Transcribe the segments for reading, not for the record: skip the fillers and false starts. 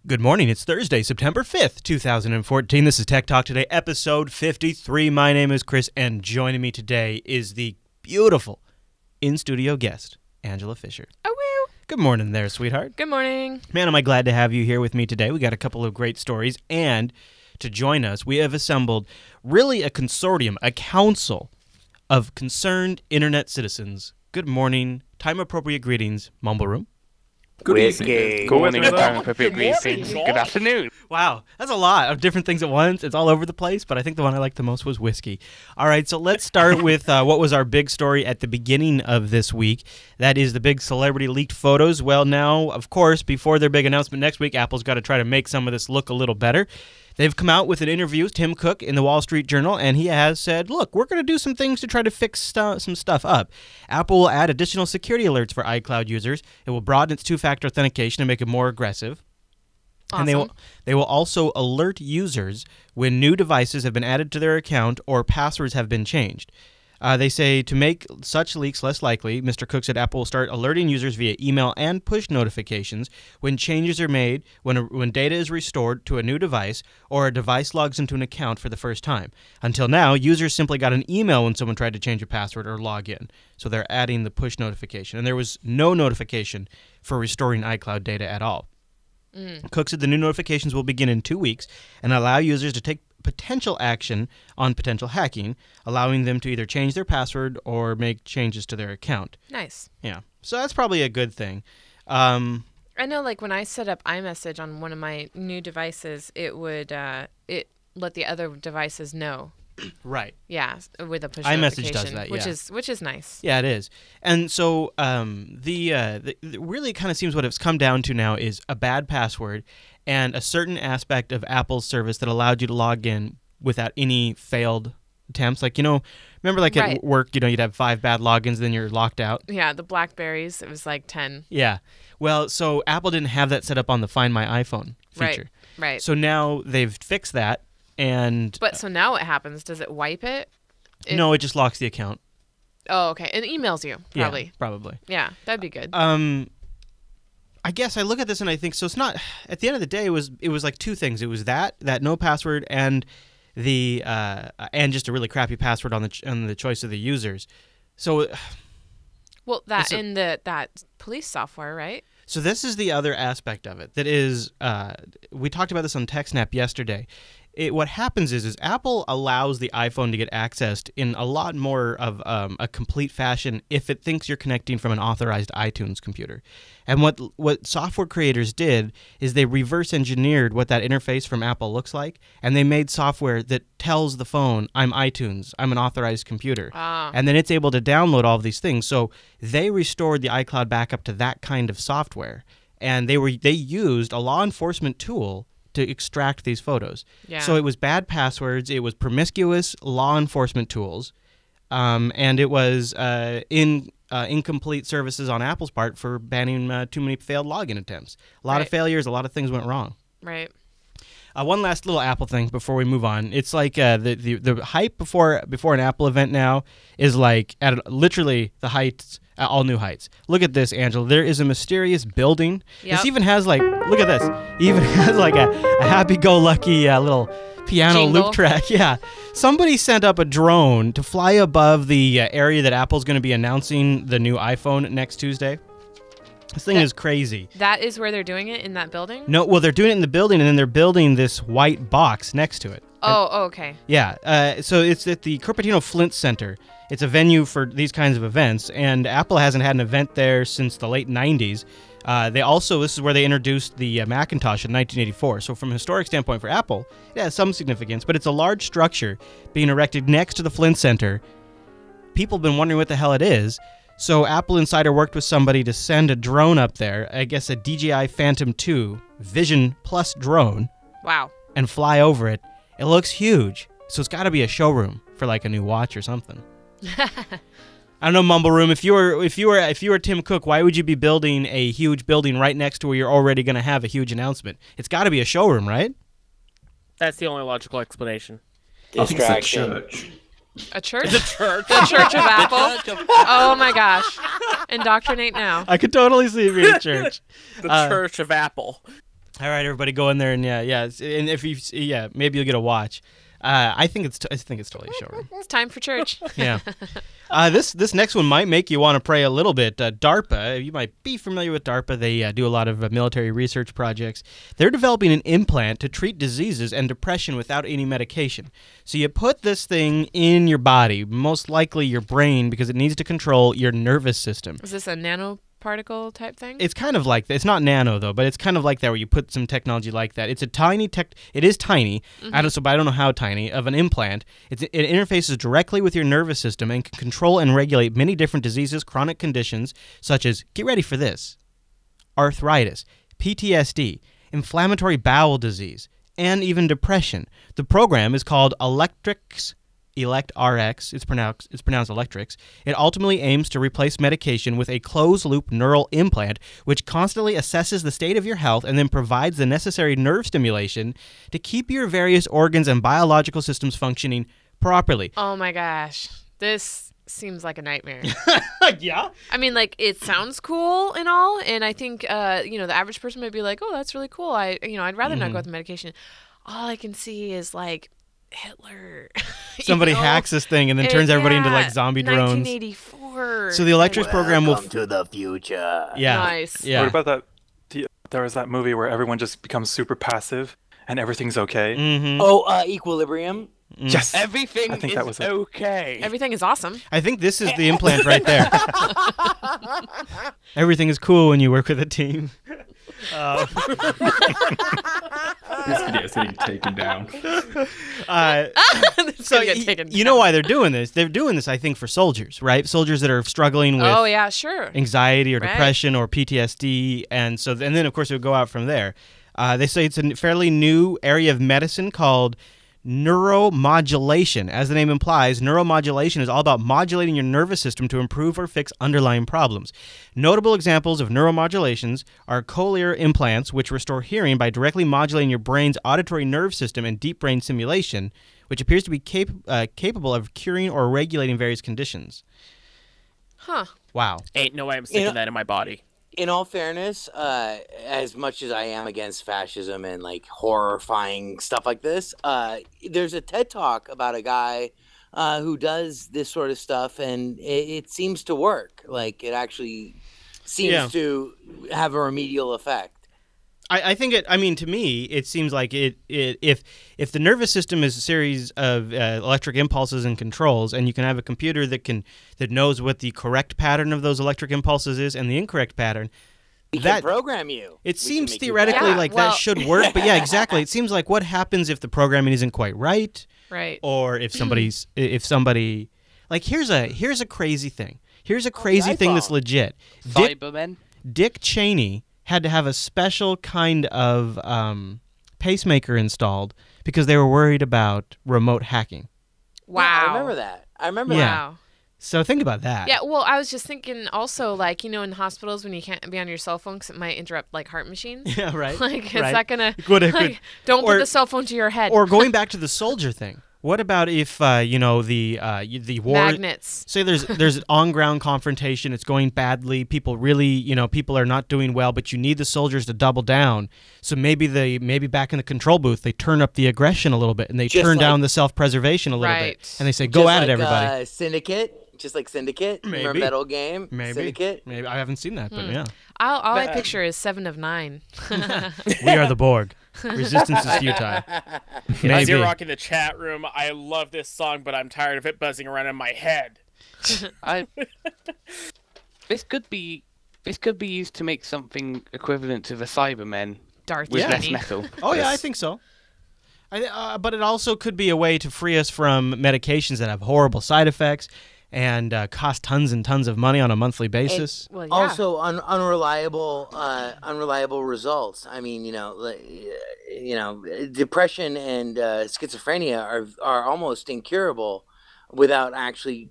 Good morning. It's Thursday, September 5th, 2014. This is Tech Talk Today, episode 53. My name is Chris, and joining me today is the beautiful in-studio guest, Angela Fisher. Oh, woo. Good morning there, sweetheart. Good morning. Man, am I glad to have you here with me today. We got a couple of great stories, and to join us, we have assembled really a consortium, a council of concerned internet citizens. Good morning. Time-appropriate greetings, Mumble Room. Good evening. Good morning, good afternoon. Wow, that's a lot of different things at once. It's all over the place, but I think the one I liked the most was whiskey. All right, so let's start with what was our big story at the beginning of this week. That is the big celebrity leaked photos. Well, now, of course, before their big announcement next week, Apple's got to try to make some of this look a little better. They've come out with an interview with Tim Cook in the Wall Street Journal, and he has said, look, we're going to do some things to try to fix some stuff up. Apple will add additional security alerts for iCloud users. It will broaden its two-factor authentication and make it more aggressive. Awesome. And they will also alert users when new devices have been added to their account or passwords have been changed. They say to make such leaks less likely, Mr. Cook said Apple will start alerting users via email and push notifications when changes are made, when data is restored to a new device, or a device logs into an account for the first time. Until now, users simply got an email when someone tried to change a password or log in. So they're adding the push notification. And there was no notification for restoring iCloud data at all. Cook said the new notifications will begin in 2 weeks and allow users to take potential action on potential hacking, allowing them to either change their password or make changes to their account. Nice. Yeah. So that's probably a good thing. I know, like, when I set up iMessage on one of my new devices, it would it let the other devices know. Right. Yeah, with a push iMessage notification. does that, yeah. Which is nice. Yeah, it is. And so the really kind of seems what it's come down to now is a bad password and a certain aspect of Apple's service that allowed you to log in without any failed attempts. Like, remember like at work, you'd have 5 bad logins, then you're locked out. Yeah, the BlackBerries, it was like 10. Yeah. Well, so Apple didn't have that set up on the Find My iPhone feature. Right. So now they've fixed that. But so now what happens? Does it wipe it? No, it just locks the account. Oh, okay. And emails you, probably. Yeah, probably. Yeah, that'd be good. I guess I look at this and I think, so it's not, at the end of the day, it was like 2 things. It was that no password and and just a really crappy password on the choice of the users. So well, that police software, right? So this is the other aspect of it that is, we talked about this on TechSnap yesterday. What happens is Apple allows the iPhone to get accessed in a lot more of a complete fashion if it thinks you're connecting from an authorized iTunes computer. And what software creators did is they reverse engineered what that interface from Apple looks like, and they made software that tells the phone, I'm iTunes, I'm an authorized computer. And then it's able to download all of these things. So they restored the iCloud backup to that kind of software, and they used a law enforcement tool to extract these photos. Yeah. So it was bad passwords, it was promiscuous law enforcement tools, and it was incomplete services on Apple's part for banning too many failed login attempts. A lot of failures, a lot of things went wrong. Right. One last little Apple thing before we move on. It's like the hype before an Apple event now is like at literally the heights, all new heights. Look at this, Angela. There is a mysterious building. Yep. This even has like, look at this. It even has like a happy-go-lucky little piano jingle. loop track. Yeah. Somebody sent up a drone to fly above the area that Apple's going to be announcing the new iPhone next Tuesday. This thing is crazy. That is where they're doing it, in that building? No, well, they're doing it in the building, and then they're building this white box next to it. Oh, okay. Yeah, so it's at the Cupertino Flint Center. It's a venue for these kinds of events, and Apple hasn't had an event there since the late 90s. This is where they introduced the Macintosh in 1984. So from a historic standpoint for Apple, it has some significance, but it's a large structure being erected next to the Flint Center. People have been wondering what the hell it is. So Apple Insider worked with somebody to send a drone up there, I guess a DJI Phantom 2 Vision Plus drone. Wow. And fly over it. It looks huge. So it's got to be a showroom for like a new watch or something. I don't know, Mumble Room, if you were Tim Cook, why would you be building a huge building right next to where you're already going to have a huge announcement? It's got to be a showroom, right? That's the only logical explanation. Distraction. I think it's a church. A church? It's a church. The Church of Apple? Oh my gosh. Indoctrinate now. I could totally see it being a church. The Church of Apple. All right, everybody, go in there and and if you maybe you'll get a watch. I think it's totally a showroom. It's time for church. Yeah. This next one might make you want to pray a little bit. DARPA, you might be familiar with DARPA. They do a lot of military research projects. They're developing an implant to treat diseases and depression without any medication. So you put this thing in your body, most likely your brain, because it needs to control your nervous system. Is this a nanoparticle type thing? It's kind of like that. It's not nano though, but it's kind of like that where you put some technology like that. It's a tiny It is tiny. Mm-hmm. But I don't know how tiny of an implant. It interfaces directly with your nervous system and can control and regulate many different diseases, chronic conditions such as, get ready for this, arthritis, PTSD, inflammatory bowel disease, and even depression. The program is called ElectRx. It's pronounced Electrix. It ultimately aims to replace medication with a closed-loop neural implant, which constantly assesses the state of your health and then provides the necessary nerve stimulation to keep your various organs and biological systems functioning properly. Oh my gosh, this seems like a nightmare. Yeah. I mean, like, it sounds cool and all, and I think the average person might be like, "Oh, that's really cool. I'd rather not go with the medication." All I can see is like Hitler. Somebody hacks this thing and then turns everybody into like zombie drones. 1984. So the Electrix program will. Welcome to the future. Yeah. Nice. Yeah. What about that? There was that movie where everyone just becomes super passive and everything's okay. Mm-hmm. Oh, Equilibrium. Yes. Everything I think is that was it. okay. Everything is awesome. I think this is the implant right there. Everything is cool when you work with a team. This video is getting taken down. So you know why they're doing this? They're doing this, I think, for soldiers, right? Soldiers that are struggling with Oh yeah, sure. anxiety or Right. depression or PTSD, and then of course it would go out from there. They say it's a fairly new area of medicine called neuromodulation. As the name implies, neuromodulation is all about modulating your nervous system to improve or fix underlying problems. Notable examples of neuromodulations are cochlear implants, which restore hearing by directly modulating your brain's auditory nerve system, and deep brain stimulation, which appears to be capable of curing or regulating various conditions. Huh. Wow. Ain't no way I'm sticking that in my body. In all fairness, as much as I am against fascism and like horrifying stuff like this, there's a TED Talk about a guy who does this sort of stuff, and it seems to work. Like, it actually seems to have a remedial effect. I think to me, it seems like if the nervous system is a series of electric impulses and controls, and you can have a computer that knows what the correct pattern of those electric impulses is and the incorrect pattern, We can program you. It We seems can make you theoretically bad. like that should work, but yeah, exactly. It seems like what happens if the programming isn't quite right, Right. or if somebody like here's a crazy thing. Here's a crazy thing that's iPhone. legit. Cybermen. Dick Cheney had to have a special kind of pacemaker installed because they were worried about remote hacking. Wow. Yeah, I remember that. I remember Yeah. that. Wow. So think about that. Yeah, well, I was just thinking also, like, in hospitals when you can't be on your cell phone because it might interrupt, like, heart machines. Yeah, right. Like, is right. that going Could- to, could- like, don't or- put the cell phone to your head. Or going back to the soldier thing. What about if the war Magnets. Say there's an on-ground confrontation, it's going badly, people are not doing well, but you need the soldiers to double down. So maybe back in the control booth they turn up the aggression a little bit and they Just turn like- down the self-preservation a little Right. bit. And they say, "Go Just at like, it, everybody." Syndicate. Just like Syndicate. Remember Maybe. that old game? Maybe. Syndicate. Maybe I haven't seen that, but yeah. All I picture is 7 of 9. We are the Borg. Resistance is futile. As Maybe. you're rocking the chat room, I love this song, but I'm tired of it buzzing around in my head. This could be used to make something equivalent to the Cybermen Darth with less Vader. metal. Oh yeah, I think so. But it also could be a way to free us from medications that have horrible side effects and cost tons and tons of money on a monthly basis. Well, yeah. Also, unreliable results. I mean, depression and schizophrenia are almost incurable without actually,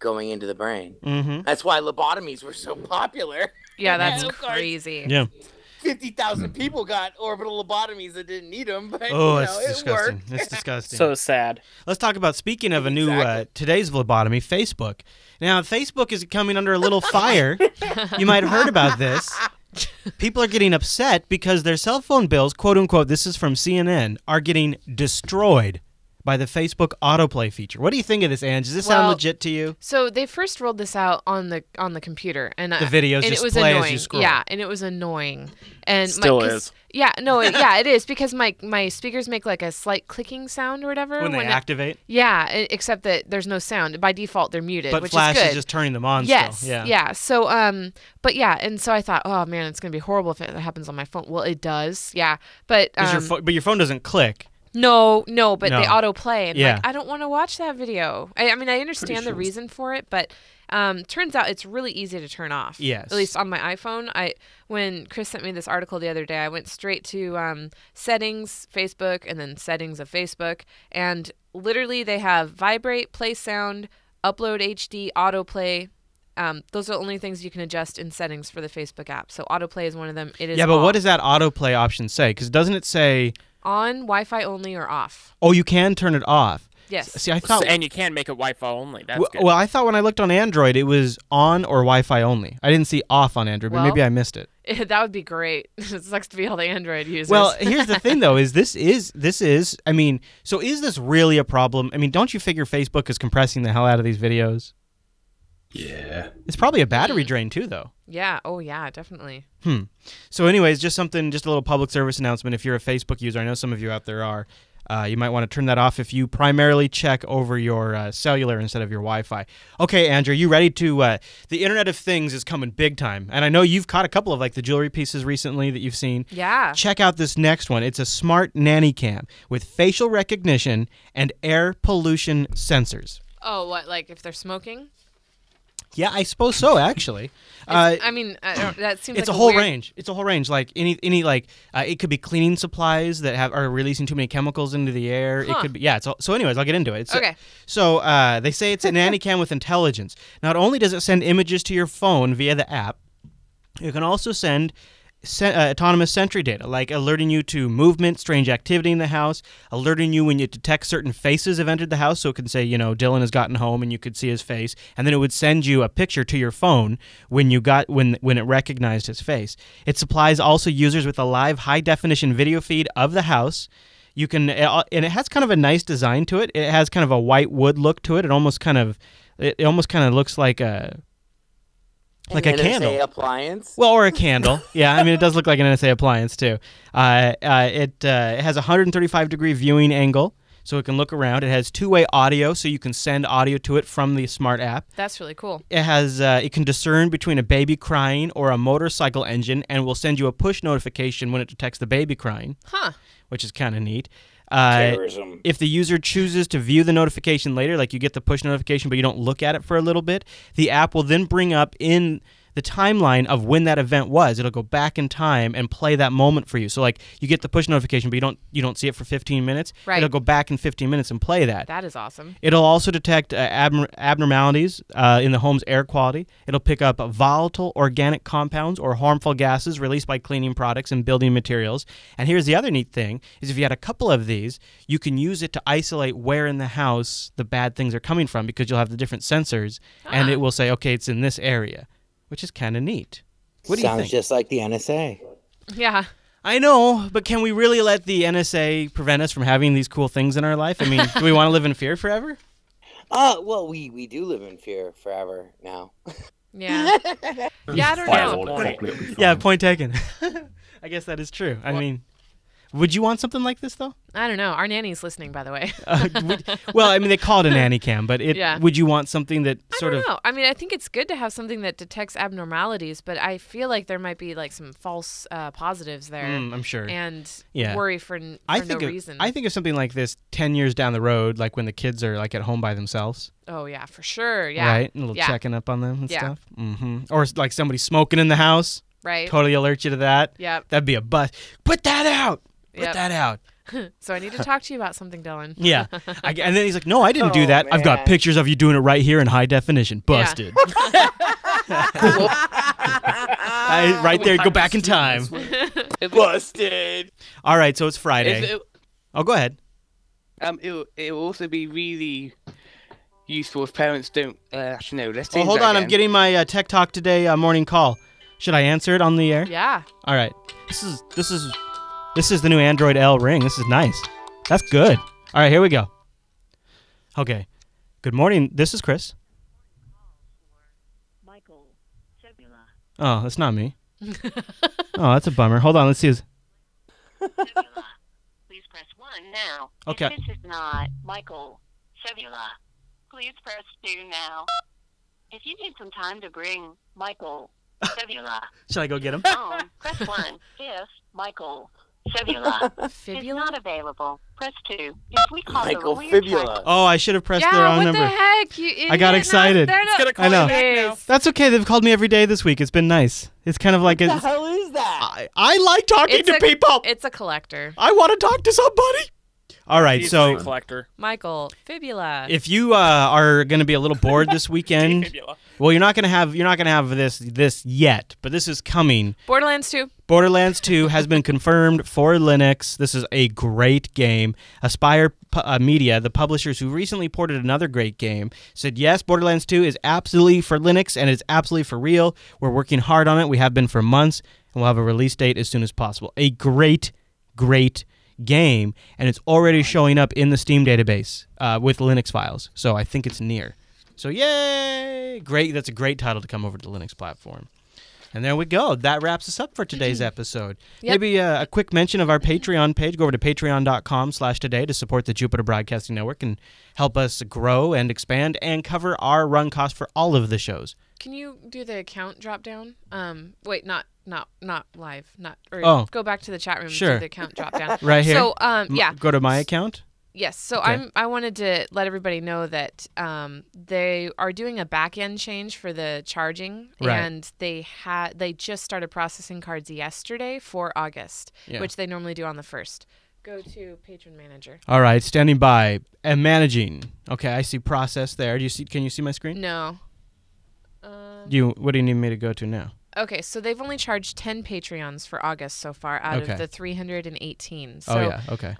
going into the brain. Mm-hmm. That's why lobotomies were so popular. Yeah, that's And of course, crazy. Yeah. 50,000 people got orbital lobotomies that didn't need them, but Oh, it it's disgusting. worked. It's disgusting. So sad. Let's talk about, speaking of a new Exactly. today's lobotomy, Facebook. Now, Facebook is coming under a little fire. You might have heard about this. People are getting upset because their cell phone bills, quote unquote, this is from CNN, are getting destroyed by the Facebook autoplay feature. What do you think of this, Ange? Does this sound legit to you? So they first rolled this out on the computer, and the videos and just it was play annoying. as you scroll. Yeah, and it was annoying. And Still is. Yeah, no, it is because my speakers make like a slight clicking sound or whatever When they activate. Except that there's no sound. By default, they're muted, But which Flash is good. is just turning them on. Yes, still. yeah. So, but yeah, and so I thought, oh man, it's gonna be horrible if it happens on my phone. Well, it does, yeah. But but your phone doesn't click. No, but they autoplay, and Yeah. like I don't want to watch that video. I mean, I understand the reason for it, but turns out it's really easy to turn off. Yes. At least on my iPhone. When Chris sent me this article the other day, I went straight to settings, Facebook, and then settings of Facebook, and literally they have vibrate, play sound, upload HD, autoplay. Those are the only things you can adjust in settings for the Facebook app. So autoplay is one of them. It is but off. what does that autoplay option say? Because doesn't it say on Wi-Fi only or off? Oh, you can turn it off. Yes. See, I thought, and you can make it Wi-Fi only. That's good. well, I thought when I looked on Android, it was on or Wi-Fi only. I didn't see off on Android, but maybe I missed it. That would be great. It sucks to be all the Android users. Well, here's the thing, though, is this is, I mean, so is this really a problem? I mean, don't you figure Facebook is compressing the hell out of these videos? Yeah. It's probably a battery drain, too, though. Yeah. Oh, yeah, definitely. So anyways, just a little public service announcement. If you're a Facebook user, I know some of you out there are, you might want to turn that off if you primarily check over your cellular instead of your Wi-Fi. Okay, Andrew, you ready to, the Internet of Things is coming big time. And I know you've caught a couple of like the jewelry pieces recently that you've seen. Yeah. Check out this next one. It's a smart nanny cam with facial recognition and air pollution sensors. Oh, what, like if they're smoking? Yeah, I suppose so, actually. I mean, that seems it's like a whole weird... range. It's a whole range. Like any like it could be cleaning supplies that are releasing too many chemicals into the air. It could be so. Anyways, I'll get into it. Okay. So they say it's a nanny cam with intelligence. Not only does it send images to your phone via the app, you can also send autonomous sentry data, like alerting you to movement, strange activity in the house, alerting you when you detect certain faces have entered the house. So it can say, Dylan has gotten home, and you could see his face, and then it would send you a picture to your phone when it recognized his face. It supplies also users with a live high-definition video feed of the house. You can, and it has kind of a nice design to it. It has kind of a white wood look to it. It almost kind of looks like a. Like a candle. NSA appliance? Well, or a candle. Yeah, I mean, it does look like an NSA appliance, too. It has a 135-degree viewing angle, so it can look around. It has two-way audio, so you can send audio to it from the smart app. That's really cool. It can discern between a baby crying or a motorcycle engine, and will send you a push notification when it detects the baby crying. Which is kind of neat. Terrorism. If the user chooses to view the notification later, like you get the push notification but you don't look at it for a little bit, the app will then bring up in the timeline of when that event was. It'll go back in time and play that moment for you. So like you get the push notification but you don't see it for 15 minutes. Right. It'll go back in 15 minutes and play that. That is awesome. It'll also detect abnormalities in the home's air quality. It'll pick up volatile organic compounds or harmful gases released by cleaning products and building materials. And here's the other neat thing, is if you had a couple of these, you can use it to isolate where in the house the bad things are coming from, because you'll have the different sensors, and it will say, okay, it's in this area, which is kind of neat. What do you think? Sounds just like the NSA. Yeah. I know, but can we really let the NSA prevent us from having these cool things in our life? I mean, do we want to live in fear forever? Well, we do live in fear forever now. Yeah. Yeah, I don't Firewall know. it properly, it'll be fine. Yeah, point taken. I guess that is true. I mean, would you want something like this, though? I don't know. Our nanny's listening, by the way. Well, I mean, they call it a nanny cam, but Yeah. would you want something that sort I of... don't know. I mean, I think it's good to have something that detects abnormalities, but I feel like there might be like some false positives there. I'm sure. And Yeah. worry for no reason. I think of something like this 10 years down the road, like when the kids are like at home by themselves. Oh, yeah, for sure. Yeah. Right? A little Yeah. checking up on them and Yeah. stuff. Or like somebody smoking in the house. Right. Totally alert you to that. Yep. That'd be a bust. Put that out. Put Yep. that out. So I need to talk to you about something, Dylan. Yeah. And then he's like, no, I didn't do that. I've got man. pictures of you doing it right here in high definition. Busted. Right there. Go back in time. Busted. All right. So it's Friday. Oh, go ahead. It'll also be really useful if parents don't. Actually, no. Let's Oh, change hold that on. I'm again. getting my Tech Talk Today morning call. Should I answer it on the air? Yeah. All right. This is the new Android L ring. This is nice. That's good. All right, here we go. Okay. Good morning. This is Chris. Michael Sebula. Oh, that's not me. Oh, that's a bummer. Hold on. Let's see. Sebula. Please press 1 now. Okay. If this is not Michael Sebula, please press 2 now. If you need some time to bring Michael Sebula Should I go get him? phone, press 1. If Michael Sebula is Fibula? not available, press 2. If we call Michael the weird Fibula. Oh, I should have pressed the Yeah, wrong what number. the heck? You idiot. I got excited. No, It's gonna call I know. you back now. That's okay. They've called me every day this week. It's been nice. It's kind of like What the it's, hell is that? I like talking It's to a- people. It's a collector. I want to talk to somebody. All right, He's so a collector. Michael Fibula. if you are going to be a little bored this weekend, Fibula. well, you're not going to have this yet, but this is coming. Borderlands 2. Borderlands 2 has been confirmed for Linux. This is a great game. Aspire Media, the publishers who recently ported another great game, said yes, Borderlands 2 is absolutely for Linux and it's absolutely for real. We're working hard on it. We have been for months, and we'll have a release date as soon as possible. A great game, and it's already showing up in the Steam database with Linux files. So I think it's near. So yay! Great. That's a great title to come over to the Linux platform. And there we go. That wraps us up for today's episode. Yep. Maybe a quick mention of our Patreon page. Go over to patreon.com/today to support the Jupiter Broadcasting Network and help us grow and expand and cover our run costs for all of the shows. Can you do the account drop down? Wait, not live. Oh. Go back to the chat room and Sure. do the account drop down. Right here? So, yeah. Go to my account. Yes. So Okay. I wanted to let everybody know that they are doing a back end change for the charging, Right. and they just started processing cards yesterday for August, Yeah. which they normally do on the 1st. Go to Patron Manager. All right, standing by and managing. Okay, I see process there. Can you see my screen? No. What do you need me to go to now? Okay, so they've only charged 10 Patreons for August so far out Okay. of the 318. So, Oh yeah, okay.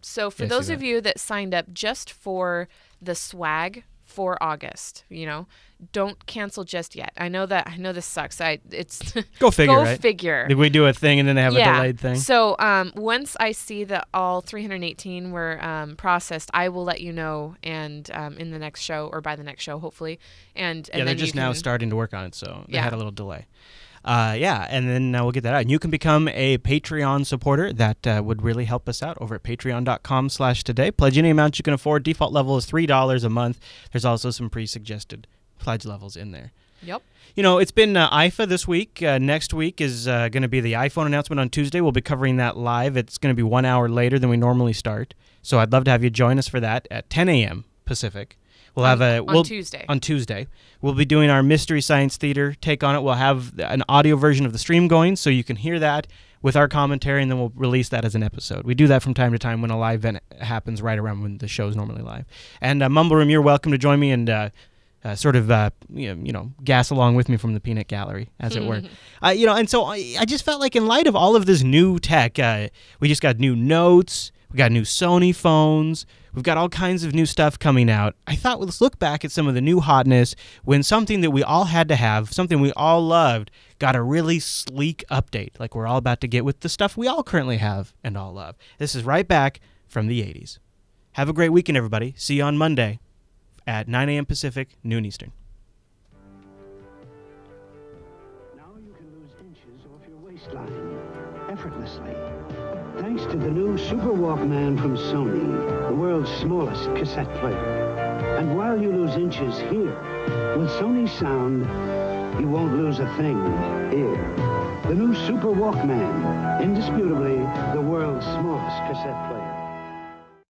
So for Yeah, I see those that. of you that signed up just for the swag for August, don't cancel just yet. I know this sucks. It's Go figure, go right? figure. Did we do a thing and then they have a delayed thing? So once I see that all 318 were processed, I will let you know, and in the next show or by the next show, hopefully. And Yeah, they're then just you now can- starting to work on it, so they Yeah. had a little delay. And then we'll get that out. And you can become a Patreon supporter. That would really help us out over at patreon.com/today. Pledge any amount you can afford. Default level is $3 a month. There's also some pre-suggested pledge levels in there. Yep. It's been IFA this week. Next week is going to be the iPhone announcement on Tuesday. We'll be covering that live. It's going to be 1 hour later than we normally start. So I'd love to have you join us for that at 10 a.m. Pacific. We'll have on Tuesday. On Tuesday. We'll be doing our Mystery Science Theater take on it. We'll have an audio version of the stream going so you can hear that with our commentary, and then we'll release that as an episode. We do that from time to time when a live event happens right around when the show's normally live. And Mumble Room, you're welcome to join me and gas along with me from the peanut gallery, as it were. And so I just felt like in light of all of this new tech, we just got new notes, we got new Sony phones, we've got all kinds of new stuff coming out. I thought, well, let's look back at some of the new hotness when something that we all had to have, something we all loved, got a really sleek update, like we're all about to get with the stuff we all currently have and all love. This is right back from the 80s. Have a great weekend, everybody. See you on Monday at 9 a.m. Pacific, noon Eastern. Now you can lose inches off your waistline effortlessly. Thanks to the new Super Walkman from Sony, the world's smallest cassette player. And while you lose inches here, with Sony's sound, you won't lose a thing here. The new Super Walkman, indisputably the world's smallest cassette player.